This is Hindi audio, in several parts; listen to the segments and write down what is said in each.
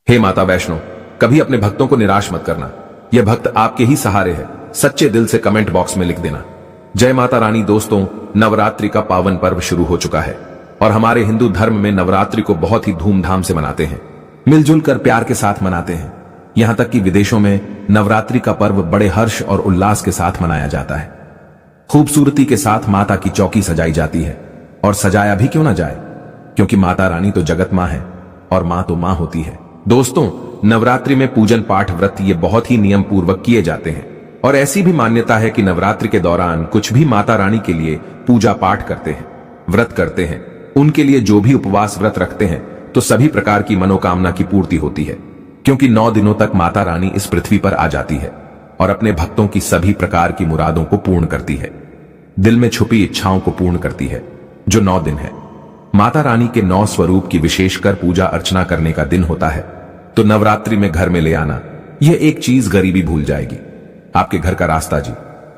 हे माता वैष्णो, कभी अपने भक्तों को निराश मत करना। यह भक्त आपके ही सहारे है। सच्चे दिल से कमेंट बॉक्स में लिख देना। जय माता रानी। दोस्तों, नवरात्रि का पावन पर्व शुरू हो चुका है और हमारे हिंदू धर्म में नवरात्रि को बहुत ही धूमधाम से मनाते हैं, मिलजुल कर प्यार के साथ मनाते हैं। यहां तक कि विदेशों में नवरात्रि का पर्व बड़े हर्ष और उल्लास के साथ मनाया जाता है। खूबसूरती के साथ माता की चौकी सजाई जाती है, और सजाया भी क्यों ना जाए, क्योंकि माता रानी तो जगत मां है और मां तो मां होती है। दोस्तों, नवरात्रि में पूजन पाठ व्रत ये बहुत ही नियम पूर्वक किए जाते हैं, और ऐसी भी मान्यता है कि नवरात्रि के दौरान कुछ भी माता रानी के लिए पूजा पाठ करते हैं, व्रत करते हैं, उनके लिए जो भी उपवास व्रत रखते हैं, तो सभी प्रकार की मनोकामना की पूर्ति होती है। क्योंकि 9 दिनों तक माता रानी इस पृथ्वी पर आ जाती है और अपने भक्तों की सभी प्रकार की मुरादों को पूर्ण करती है, दिल में छुपी इच्छाओं को पूर्ण करती है। जो 9 दिन है, माता रानी के 9 स्वरूप की विशेषकर पूजा अर्चना करने का दिन होता है। तो नवरात्रि में घर में ले आना, यह एक चीज गरीबी भूल जाएगी। आपके घर का रास्ता जी।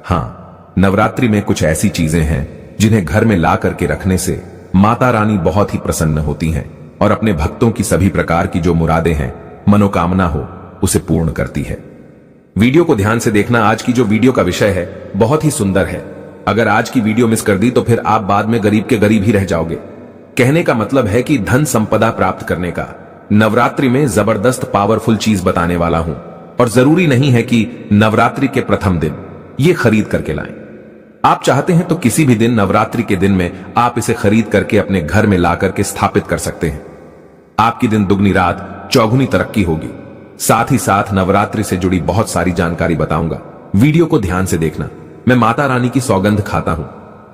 हाँ, नवरात्रि में कुछ ऐसी चीजें हैं जिन्हें घर में ला करके रखने से माता रानी बहुत ही प्रसन्न होती हैं और अपने भक्तों की सभी प्रकार की जो मुरादें हैं, मनोकामना हो, उसे पूर्ण करती है। वीडियो को ध्यान से देखना। आज की जो वीडियो का विषय है बहुत ही सुंदर है। अगर आज की वीडियो मिस कर दी तो फिर आप बाद में गरीब के गरीब ही रह जाओगे। कहने का मतलब है कि धन संपदा प्राप्त करने का नवरात्रि में जबरदस्त पावरफुल चीज बताने वाला हूं, और जरूरी नहीं है कि नवरात्रि के प्रथम दिन ये खरीद करके लाएं। आप चाहते हैं तो किसी भी दिन नवरात्रि के दिन में आप इसे खरीद करके अपने घर में ला करके स्थापित कर सकते हैं। आपकी दिन दुगनी रात चौगुनी तरक्की होगी। साथ ही साथ नवरात्रि से जुड़ी बहुत सारी जानकारी बताऊंगा। वीडियो को ध्यान से देखना। मैं माता रानी की सौगंध खाता हूं,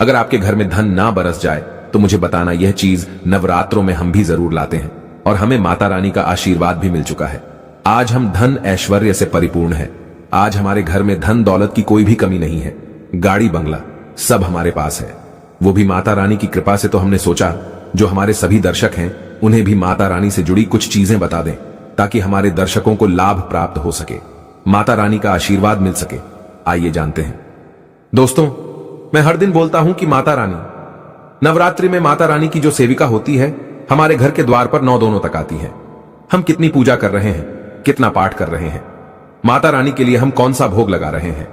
अगर आपके घर में धन ना बरस जाए तो मुझे बताना। यह चीज नवरात्रों में हम भी जरूर लाते हैं और हमें माता रानी का आशीर्वाद भी मिल चुका है। आज हम धन ऐश्वर्य से परिपूर्ण हैं। आज हमारे घर में धन दौलत की कोई भी कमी नहीं है। गाड़ी बंगला सब हमारे पास है, वो भी माता रानी की कृपा से। तो हमने सोचा जो हमारे सभी दर्शक हैं उन्हें भी माता रानी से जुड़ी कुछ चीजें बता दें, ताकि हमारे दर्शकों को लाभ प्राप्त हो सके, माता रानी का आशीर्वाद मिल सके। आइए जानते हैं। दोस्तों, मैं हर दिन बोलता हूं कि माता रानी, नवरात्रि में माता रानी की जो सेविका होती है हमारे घर के द्वार पर 9 दोनों तक आती है। हम कितनी पूजा कर रहे हैं, कितना पाठ कर रहे हैं, माता रानी के लिए हम कौन सा भोग लगा रहे हैं,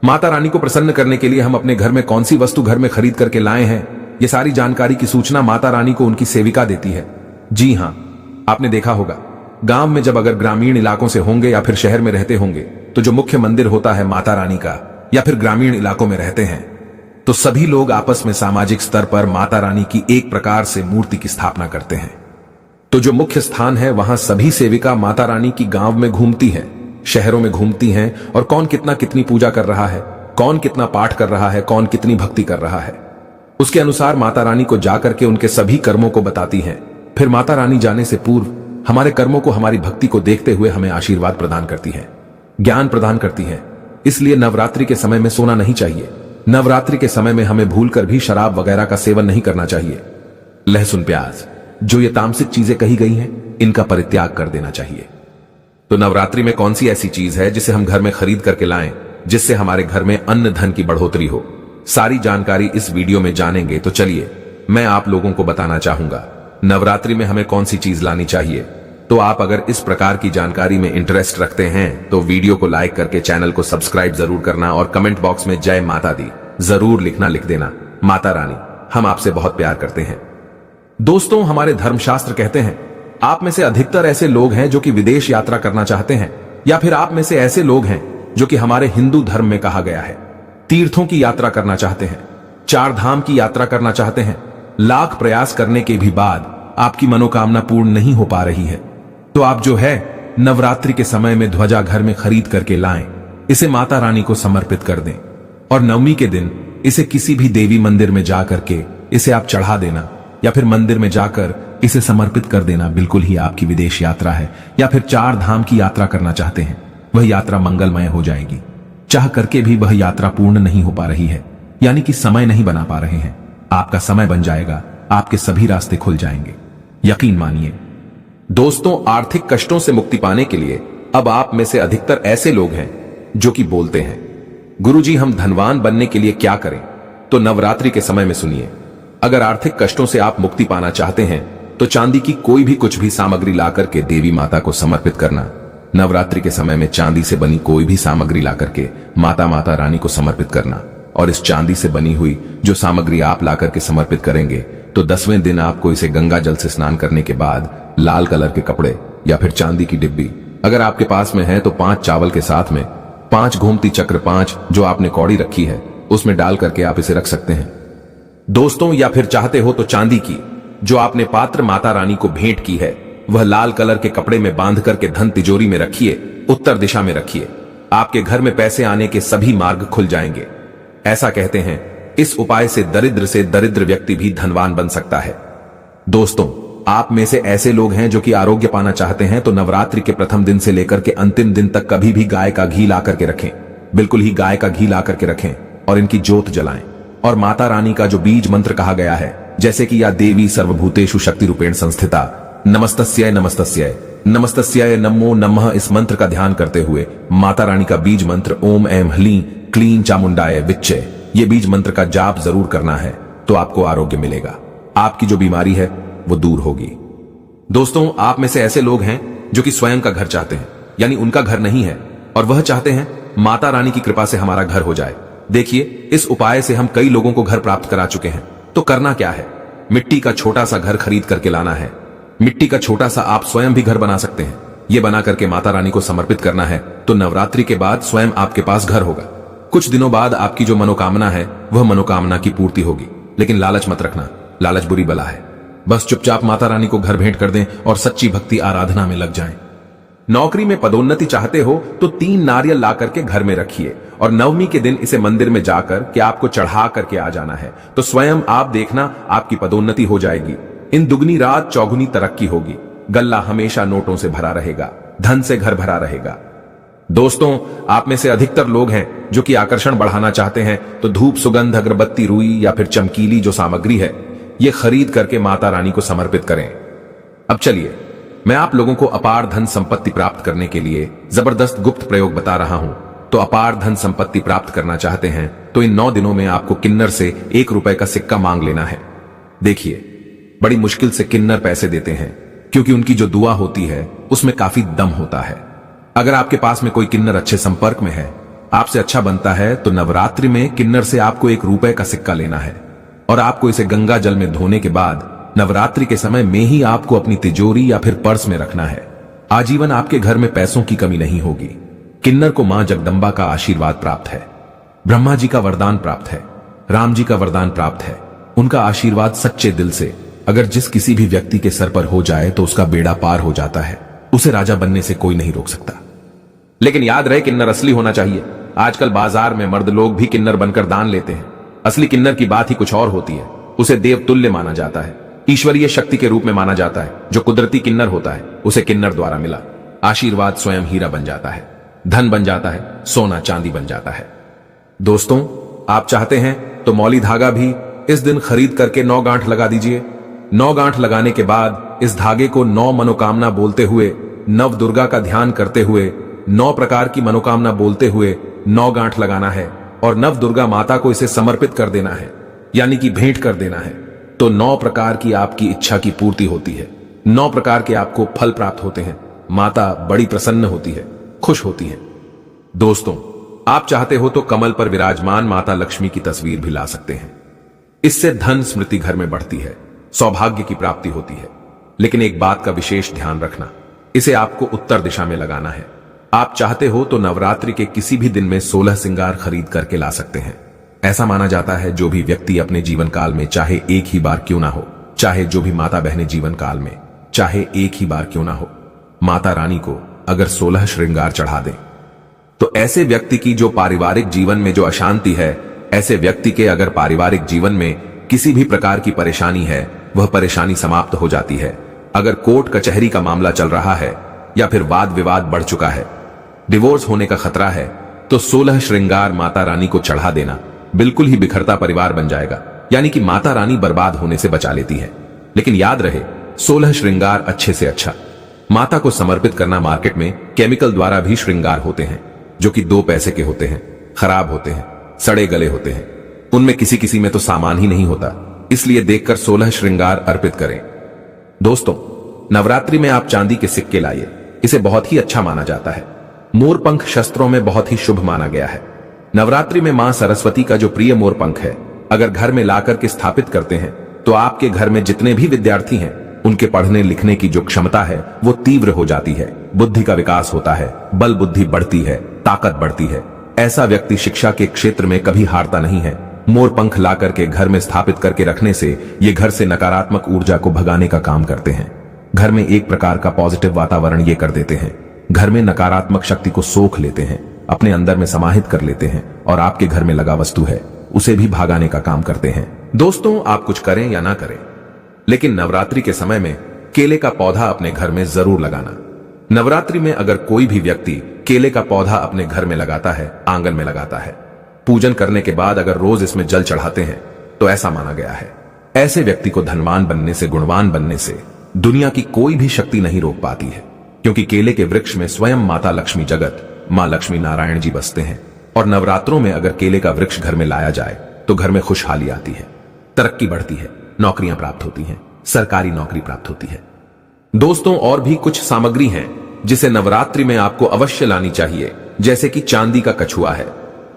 माता रानी को प्रसन्न करने के लिए हम अपने घर में कौन सी वस्तु घर में खरीद करके लाए हैं, ये सारी जानकारी की सूचना माता रानी को उनकी सेविका देती है। जी हां, आपने देखा होगा गांव में जब अगर ग्रामीण इलाकों से होंगे या फिर शहर में रहते होंगे, तो जो मुख्य मंदिर होता है माता रानी का, या फिर ग्रामीण इलाकों में रहते हैं, तो सभी लोग आपस में सामाजिक स्तर पर माता रानी की एक प्रकार से मूर्ति की स्थापना करते हैं। तो जो मुख्य स्थान है वहां सभी सेविका माता रानी की गांव में घूमती हैं, शहरों में घूमती हैं, और कौन कितना कितनी पूजा कर रहा है, कौन कितना पाठ कर रहा है, कौन कितनी भक्ति कर रहा है, उसके अनुसार माता रानी को जाकर के उनके सभी कर्मों को बताती हैं। फिर माता रानी जाने से पूर्व हमारे कर्मों को, हमारी भक्ति को देखते हुए हमें आशीर्वाद प्रदान करती है, ज्ञान प्रदान करती है। इसलिए नवरात्रि के समय में सोना नहीं चाहिए। नवरात्रि के समय में हमें भूलकर भी शराब वगैरह का सेवन नहीं करना चाहिए। लहसुन प्याज, जो ये तामसिक चीजें कही गई हैं, इनका परित्याग कर देना चाहिए। तो नवरात्रि में कौन सी ऐसी चीज है जिसे हम घर में खरीद करके लाएं, जिससे हमारे घर में अन्न धन की बढ़ोतरी हो? सारी जानकारी इस वीडियो में जानेंगे। तो चलिए मैं आप लोगों को बताना चाहूंगा नवरात्रि में हमें कौन सी चीज लानी चाहिए। तो आप अगर इस प्रकार की जानकारी में इंटरेस्ट रखते हैं तो वीडियो को लाइक करके चैनल को सब्सक्राइब जरूर करना, और कमेंट बॉक्स में जय माता दी जरूर लिख देना। माता रानी, हम आपसे बहुत प्यार करते हैं। दोस्तों, हमारे धर्मशास्त्र कहते हैं आप में से अधिकतर ऐसे लोग हैं जो कि विदेश यात्रा करना चाहते हैं, या फिर आप में से ऐसे लोग हैं जो कि हमारे हिंदू धर्म में कहा गया है तीर्थों की यात्रा करना चाहते हैं, 4 धाम की यात्रा करना चाहते हैं। लाख प्रयास करने के भी बाद आपकी मनोकामना पूर्ण नहीं हो पा रही है, तो आप जो है नवरात्रि के समय में ध्वजा घर में खरीद करके लाएं, इसे माता रानी को समर्पित कर दें, और नवमी के दिन इसे किसी भी देवी मंदिर में जाकर के इसे आप चढ़ा देना, या फिर मंदिर में जाकर इसे समर्पित कर देना। बिल्कुल ही आपकी विदेश यात्रा है या फिर 4 धाम की यात्रा करना चाहते हैं, वह यात्रा मंगलमय हो जाएगी। चाह करके भी वह यात्रा पूर्ण नहीं हो पा रही है, यानी कि समय नहीं बना पा रहे हैं, आपका समय बन जाएगा, आपके सभी रास्ते खुल जाएंगे, यकीन मानिए। दोस्तों, आर्थिक कष्टों से मुक्ति पाने के लिए अब आप में से अधिकतर ऐसे लोग हैं जो कि बोलते हैं गुरुजी हम धनवान बनने के लिए क्या करें? तो नवरात्रि के समय में सुनिए। अगर आर्थिक कष्टों से आप मुक्ति पाना चाहते हैं तो नवरात्रि में हमें कौन सी चीज लानी चाहिए। तो नवरात्रि में कौन सी ऐसी चीज है जिसे हम घर में खरीद करके लाएं, जिससे हमारे घर में अन्न धन की बढ़ोतरी हो? सारी जानकारी इस वीडियो में जानेंगे। तो चलिए मैं आप लोगों को बताना चाहूंगा नवरात्रि में हमें कौन सी चीज लानी चाहिए। आपके घर में धन ना बरस जाए तो तो चांदी की कोई भी कुछ भी सामग्री लाकर के देवी माता को समर्पित करना। नवरात्रि के समय में चांदी से बनी कोई भी सामग्री लाकर के माता रानी को समर्पित करना, और इस चांदी से बनी हुई जो सामग्री आप लाकर के समर्पित करेंगे तो 10वें दिन आपको इसे गंगा जल से स्नान करने के बाद लाल कलर के कपड़े या फिर चांदी की डिब्बी अगर आपके पास में है तो 5 चावल के साथ में 5 घूमती चक्र 5 जो आपने कौड़ी रखी है उसमें डाल करके आप इसे रख सकते हैं दोस्तों। या फिर चाहते हो तो चांदी की जो आपने पात्र माता रानी को भेंट की है वह लाल कलर के कपड़े में बांध करके धन तिजोरी में रखिए, उत्तर दिशा में रखिए। आपके घर में पैसे आने के सभी मार्ग खुल जाएंगे। ऐसा कहते हैं इस उपाय से दरिद्र व्यक्ति भी धनवान बन सकता है। दोस्तों, आप में से ऐसे लोग हैं जो कि आरोग्य पाना चाहते हैं तो नवरात्रि के प्रथम दिन से लेकर के अंतिम दिन तक कभी भी गाय का घी ला करके रखें, बिल्कुल ही गाय का घी ला करके रखें और इनकी ज्योत जलाएं। और माता रानी का जो बीज मंत्र कहा गया है जैसे कि या देवी सर्वभूतेषु शक्ति रूपेण संस्थिता नमस्तस्याय नमस्तस्याय नमस्तस्याय नमो नमः, इस मंत्र का ध्यान करते हुए माता रानी का बीज मंत्र ओम ऐं ह्लीं क्लीं चामुंडाय विच्चे, ये बीज मंत्र का जाप जरूर करना है तो आपको आरोग्य मिलेगा, आपकी जो बीमारी है वो दूर होगी। दोस्तों, आप में से ऐसे लोग हैं जो कि स्वयं का घर चाहते हैं, यानी उनका घर नहीं है और वह चाहते हैं माता रानी की कृपा से हमारा घर हो जाए। देखिए, इस उपाय से हम कई लोगों को घर प्राप्त करा चुके हैं। तो करना क्या है, मिट्टी का छोटा सा घर खरीद करके लाना है। मिट्टी का छोटा सा आप स्वयं भी घर बना सकते हैं। ये बना करके माता रानी को समर्पित करना है तो नवरात्रि के बाद स्वयं आपके पास घर होगा। कुछ दिनों बाद आपकी जो मनोकामना है वह मनोकामना की पूर्ति होगी। लेकिन लालच मत रखना, लालच बुरी बला है। बस चुपचाप माता रानी को घर भेंट कर दें और सच्ची भक्ति आराधना में लग जाएं। नौकरी में पदोन्नति चाहते हो तो 3 नारियल ला करके घर में रखिए और नवमी के दिन इसे मंदिर में जाकर के आपको चढ़ा करके आ जाना है तो स्वयं आप देखना आपकी पदोन्नति हो जाएगी। इन दुगनी रात चौगुनी तरक्की होगी। गल्ला हमेशा नोटों से भरा रहेगा, धन से घर भरा रहेगा। दोस्तों, आप में से अधिकतर लोग हैं जो कि आकर्षण बढ़ाना चाहते हैं तो धूप, सुगंध, अगरबत्ती, रुई या फिर चमकीली जो सामग्री है ये खरीद करके माता रानी को समर्पित करें। अब चलिए, मैं आप लोगों को अपार धन संपत्ति प्राप्त करने के लिए जबरदस्त गुप्त प्रयोग बता रहा हूं। तो अपार धन संपत्ति प्राप्त करना चाहते हैं तो इन 9 दिनों में आपको किन्नर से 1 रुपए का सिक्का मांग लेना है। देखिए, बड़ी मुश्किल से किन्नर पैसे देते हैं क्योंकि उनकी जो दुआ होती है उसमें काफी दम होता है। अगर आपके पास में कोई किन्नर अच्छे संपर्क में है, आपसे अच्छा बनता है तो नवरात्रि में किन्नर से आपको 1 रुपए का सिक्का लेना है और आपको इसे गंगा जल में धोने के बाद नवरात्रि के समय में ही आपको अपनी तिजोरी या फिर पर्स में रखना है। आजीवन आपके घर में पैसों की कमी नहीं होगी। किन्नर को मां जगदंबा का आशीर्वाद प्राप्त है, ब्रह्मा जी का वरदान प्राप्त है, राम जी का वरदान प्राप्त है। उनका आशीर्वाद सच्चे दिल से अगर जिस किसी भी व्यक्ति के सर पर हो जाए तो उसका बेड़ा पार हो जाता है, उसे राजा बनने से कोई नहीं रोक सकता। लेकिन याद रहे, किन्नर असली होना चाहिए। आजकल बाजार में मर्द लोग भी किन्नर बनकर दान लेते हैं। असली किन्नर की बात ही कुछ और होती है। उसे देव तुल्य माना जाता है, ईश्वरीय शक्ति के रूप में माना जाता है। जो कुदरती किन्नर होता है उसे किन्नर द्वारा मिला आशीर्वाद स्वयं हीरा बन जाता है, धन बन जाता है, सोना चांदी बन जाता है। दोस्तों, आप चाहते हैं तो मौली धागा भी इस दिन खरीद करके 9 गांठ लगा दीजिए। 9 गांठ लगाने के बाद इस धागे को 9 मनोकामना बोलते हुए, नव दुर्गा का ध्यान करते हुए, 9 प्रकार की मनोकामना बोलते हुए 9 गांठ लगाना है और नव दुर्गा माता को इसे समर्पित कर देना है, यानी कि भेंट कर देना है। तो 9 प्रकार की आपकी इच्छा की पूर्ति होती है, 9 प्रकार के आपको फल प्राप्त होते हैं। माता बड़ी प्रसन्न होती है, खुश होती है। दोस्तों, आप चाहते हो तो कमल पर विराजमान माता लक्ष्मी की तस्वीर भी ला सकते हैं। इससे धन स्मृति घर में बढ़ती है, सौभाग्य की प्राप्ति होती है। लेकिन एक बात का विशेष ध्यान रखना, इसे आपको उत्तर दिशा में लगाना है। आप चाहते हो तो नवरात्रि के किसी भी दिन में 16 श्रृंगार खरीद करके ला सकते हैं। ऐसा माना जाता है जो भी व्यक्ति अपने जीवन काल में चाहे एक ही बार क्यों ना हो, चाहे जो भी माता बहनें जीवन काल में चाहे एक ही बार क्यों ना हो, माता रानी को अगर 16 श्रृंगार चढ़ा दें तो ऐसे व्यक्ति की जो पारिवारिक जीवन में जो अशांति है, ऐसे व्यक्ति के अगर पारिवारिक जीवन में किसी भी प्रकार की परेशानी है, वह परेशानी समाप्त हो जाती है। अगर कोर्ट कचहरी का मामला चल रहा है या फिर वाद विवाद बढ़ चुका है, डिवोर्स होने का खतरा है, तो 16 श्रृंगार माता रानी को चढ़ा देना बिल्कुल ही बिखरता परिवार बन जाएगा। यानी कि माता रानी बर्बाद होने से बचा लेती है। लेकिन याद रहे, 16 श्रृंगार अच्छे से अच्छा माता को समर्पित करना। मार्केट में केमिकल द्वारा भी श्रृंगार होते हैं जो कि 2 पैसे के होते हैं, खराब होते हैं, सड़े गले होते हैं। उनमें किसी किसी में तो सामान ही नहीं होता। इसलिए देखकर 16 श्रृंगार अर्पित करें। दोस्तों, नवरात्रि में आप चांदी के सिक्के लाइए, इसे बहुत ही अच्छा माना जाता है। मोरपंख शस्त्रों में बहुत ही शुभ माना गया है। नवरात्रि में मां सरस्वती का जो प्रिय मोरपंख है, अगर घर में लाकर के स्थापित करते हैं तो आपके घर में जितने भी विद्यार्थी हैं, उनके पढ़ने लिखने की जो क्षमता है वो तीव्र हो जाती है, बुद्धि का विकास होता है, बल बुद्धि बढ़ती है, ताकत बढ़ती है। ऐसा व्यक्ति शिक्षा के क्षेत्र में कभी हारता नहीं है। मोरपंख ला करके घर में स्थापित करके रखने से ये घर से नकारात्मक ऊर्जा को भगाने का काम करते हैं। घर में एक प्रकार का पॉजिटिव वातावरण ये कर देते हैं। घर में नकारात्मक शक्ति को सोख लेते हैं, अपने अंदर में समाहित कर लेते हैं और आपके घर में लगा वस्तु है उसे भी भगाने का काम करते हैं। दोस्तों, आप कुछ करें या ना करें, लेकिन नवरात्रि के समय में केले का पौधा अपने घर में जरूर लगाना। नवरात्रि में अगर कोई भी व्यक्ति केले का पौधा अपने घर में लगाता है, आंगन में लगाता है, पूजन करने के बाद अगर रोज इसमें जल चढ़ाते हैं तो ऐसा माना गया है, ऐसे व्यक्ति को धनवान बनने से, गुणवान बनने से दुनिया की कोई भी शक्ति नहीं रोक पाती है। क्योंकि केले के वृक्ष में स्वयं माता लक्ष्मी जगत, मां लक्ष्मी नारायण जी बसते हैं। और नवरात्रों में अगर केले का वृक्ष घर में लाया जाए तो घर में खुशहाली आती है, तरक्की बढ़ती है, नौकरियां प्राप्त होती हैं, सरकारी नौकरी प्राप्त होती है। दोस्तों, और भी कुछ सामग्री हैं जिसे नवरात्रि में आपको अवश्य लानी चाहिए, जैसे कि चांदी का कछुआ है।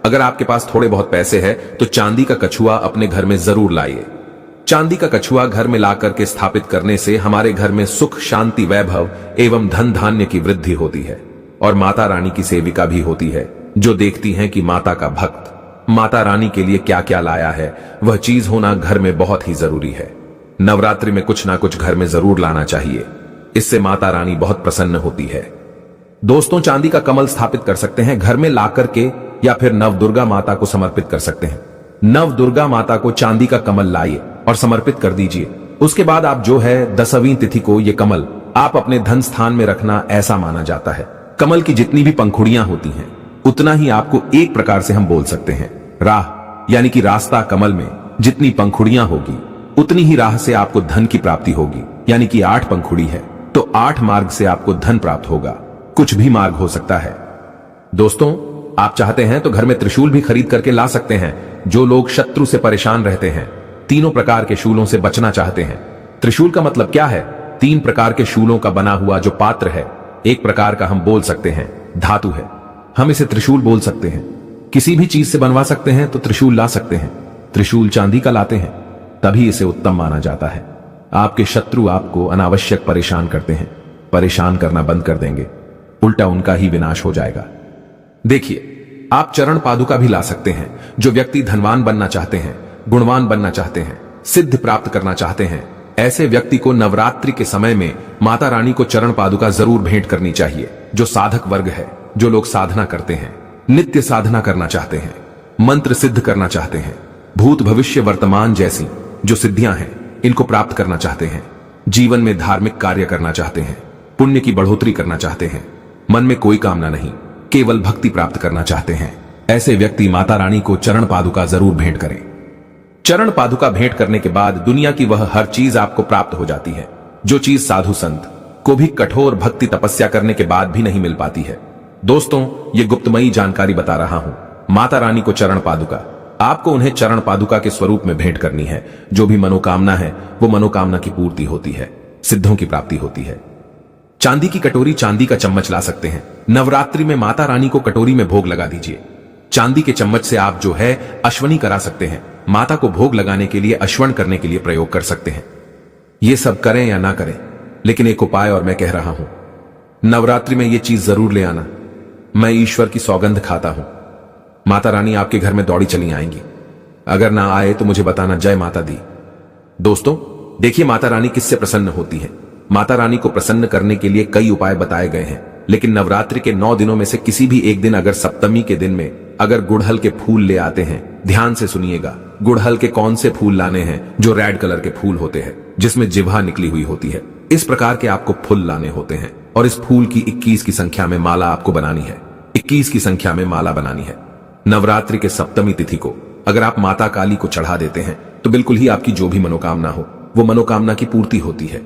अगर आपके पास थोड़े बहुत पैसे हैं तो चांदी का कछुआ अपने घर में जरूर लाइए। चांदी का कछुआ घर में लाकर के स्थापित करने से हमारे घर में सुख, शांति, वैभव एवं धन धान्य की वृद्धि होती है। और माता रानी की सेविका भी होती है, जो देखती हैं कि माता का भक्त माता रानी के लिए क्या क्या लाया है, वह चीज होना घर में बहुत ही जरूरी है। नवरात्रि में कुछ ना कुछ घर में जरूर लाना चाहिए, इससे माता रानी बहुत प्रसन्न होती है। दोस्तों, चांदी का कमल स्थापित कर सकते हैं घर में ला करके, या फिर नवदुर्गा माता को समर्पित कर सकते हैं। नवदुर्गा माता को चांदी का कमल लाइए और समर्पित कर दीजिए। उसके बाद आप जो है 10वीं तिथि को ये कमल आप अपने धन स्थान में रखना, ऐसा माना जाता है। कमल की जितनी भी पंखुड़ियां होती हैं उतना ही आपको, एक प्रकार से हम बोल सकते हैं, राह यानी कि रास्ता। कमल में जितनी पंखुड़ियां होगी उतनी ही राह से आपको धन की प्राप्ति होगी। यानी कि 8 पंखुड़ी है तो 8 मार्ग से आपको धन प्राप्त होगा। कुछ भी मार्ग हो सकता है। दोस्तों, आप चाहते हैं तो घर में त्रिशूल भी खरीद करके ला सकते हैं। जो लोग शत्रु से परेशान रहते हैं, तीनों प्रकार के शूलों से बचना चाहते हैं। त्रिशूल का मतलब क्या है? 3 प्रकार के शूलों का बना हुआ जो पात्र है, एक प्रकार का हम बोल सकते हैं धातु है, हम इसे त्रिशूल बोल सकते हैं। किसी भी चीज से बनवा सकते हैं तो त्रिशूल ला सकते हैं। त्रिशूल चांदी का लाते हैं तभी इसे उत्तम माना जाता है। आपके शत्रु आपको अनावश्यक परेशान करते हैं, परेशान करना बंद कर देंगे, उल्टा उनका ही विनाश हो जाएगा। देखिए, आप चरण पादुका भी ला सकते हैं। जो व्यक्ति धनवान बनना चाहते हैं, गुणवान बनना चाहते हैं, सिद्ध प्राप्त करना चाहते हैं, ऐसे व्यक्ति को नवरात्रि के समय में माता रानी को चरण पादुका जरूर भेंट करनी चाहिए। जो साधक वर्ग है, जो लोग साधना करते हैं, नित्य साधना करना चाहते हैं, मंत्र सिद्ध करना चाहते हैं, भूत भविष्य वर्तमान जैसी जो सिद्धियां हैं इनको प्राप्त करना चाहते हैं, जीवन में धार्मिक कार्य करना चाहते हैं, पुण्य की बढ़ोतरी करना चाहते हैं, मन में कोई कामना नहीं, केवल भक्ति प्राप्त करना चाहते हैं, ऐसे व्यक्ति माता रानी को चरण पादुका जरूर भेंट करें। चरण पादुका भेंट करने के बाद दुनिया की वह हर चीज आपको प्राप्त हो जाती है, जो चीज साधु संत को भी कठोर भक्ति तपस्या करने के बाद भी नहीं मिल पाती है। दोस्तों, ये गुप्तमयी जानकारी बता रहा हूं। माता रानी को चरण पादुका, आपको उन्हें चरण पादुका के स्वरूप में भेंट करनी है। जो भी मनोकामना है वो मनोकामना की पूर्ति होती है, सिद्धों की प्राप्ति होती है। चांदी की कटोरी, चांदी का चम्मच ला सकते हैं। नवरात्रि में माता रानी को कटोरी में भोग लगा दीजिए। चांदी के चम्मच से आप जो है अश्वनी करा सकते हैं। माता को भोग लगाने के लिए, अश्वन करने के लिए प्रयोग कर सकते हैं। ये सब करें या ना करें, लेकिन एक उपाय और मैं कह रहा हूं, नवरात्रि में ये चीज जरूर ले आना। मैं ईश्वर की सौगंध खाता हूं, माता रानी आपके घर में दौड़ी चली आएंगी। अगर ना आए तो मुझे बताना। जय माता दी। दोस्तों, देखिए माता रानी किससे प्रसन्न होती है। माता रानी को प्रसन्न करने के लिए कई उपाय बताए गए हैं, लेकिन नवरात्रि के 9 दिनों में से किसी भी एक दिन, अगर सप्तमी के दिन में अगर गुड़हल के फूल ले आते हैं, ध्यान से सुनिएगा, गुड़हल के कौन से फूल लाने हैं? जो रेड कलर के फूल होते हैं, जिसमें जिह्वा निकली हुई होती है, इस प्रकार के आपको फूल लाने होते हैं। और इस फूल की 21 की संख्या में माला आपको बनानी है। 21 की संख्या में माला बनानी है। नवरात्रि के सप्तमी तिथि को अगर आप माता काली को चढ़ा देते हैं तो बिल्कुल ही आपकी जो भी मनोकामना हो वो मनोकामना की पूर्ति होती है।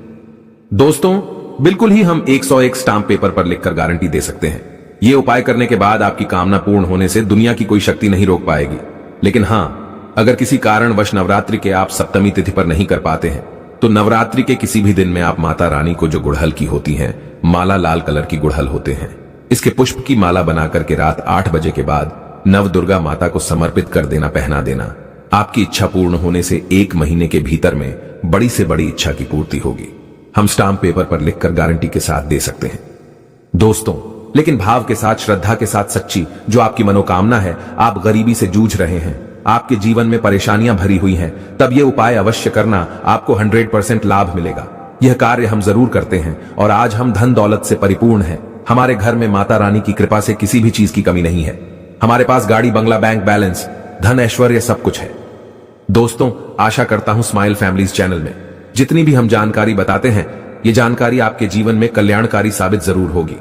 दोस्तों, बिल्कुल ही हम 101 स्टाम्प पेपर पर लिखकर गारंटी दे सकते हैं। ये उपाय करने के बाद आपकी कामना पूर्ण होने से दुनिया की कोई शक्ति नहीं रोक पाएगी। लेकिन हां, अगर किसी कारणवश नवरात्रि के आप सप्तमी तिथि पर नहीं कर पाते हैं तो नवरात्रि के किसी भी दिन में आप माता रानी को जो गुड़हल की होती हैं, माला लाल कलर की गुड़हल होते हैं, इसके पुष्प की माला बनाकर के रात 8 बजे के बाद नव दुर्गा माता को समर्पित कर देना, पहना देना। आपकी इच्छा पूर्ण होने से 1 महीने के भीतर में बड़ी से बड़ी इच्छा की पूर्ति होगी। हम स्टाम्प पेपर पर लिखकर गारंटी के साथ दे सकते हैं दोस्तों, लेकिन भाव के साथ, श्रद्धा के साथ सच्ची जो आपकी मनोकामना है, आप गरीबी से जूझ रहे हैं, आपके जीवन में परेशानियां भरी हुई हैं, तब यह उपाय अवश्य करना, आपको 100% लाभ मिलेगा। यह कार्य हम जरूर करते हैं और आज हम धन दौलत से परिपूर्ण हैं। हमारे घर में माता रानी की कृपा से किसी भी चीज की कमी नहीं है। हमारे पास गाड़ी, बंगला, बैंक बैलेंस, धन, ऐश्वर्य सब कुछ है। दोस्तों, आशा करता हूं स्माइल फैमिलीज चैनल में जितनी भी हम जानकारी बताते हैं, ये जानकारी आपके जीवन में कल्याणकारी साबित जरूर होगी,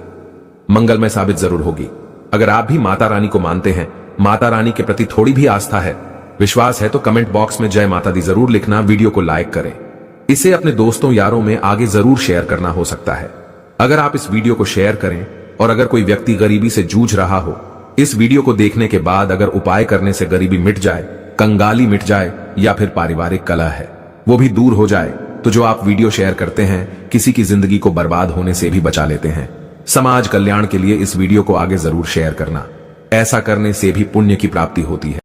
मंगलमय साबित जरूर होगी। अगर आप भी माता रानी को मानते हैं, माता रानी के प्रति थोड़ी भी आस्था है, विश्वास है, तो कमेंट बॉक्स में जय माता दी जरूर लिखना। वीडियो को लाइक करें, इसे अपने दोस्तों यारों में आगे जरूर शेयर करना हो सकता है। अगर आप इस वीडियो को शेयर करें और अगर कोई व्यक्ति गरीबी से जूझ रहा हो, इस वीडियो को देखने के बाद अगर उपाय करने से गरीबी मिट जाए, कंगाली मिट जाए या फिर पारिवारिक कलह है वो भी दूर हो जाए, तो जो आप वीडियो शेयर करते हैं किसी की जिंदगी को बर्बाद होने से भी बचा लेते हैं। समाज कल्याण के लिए इस वीडियो को आगे जरूर शेयर करना, ऐसा करने से भी पुण्य की प्राप्ति होती है।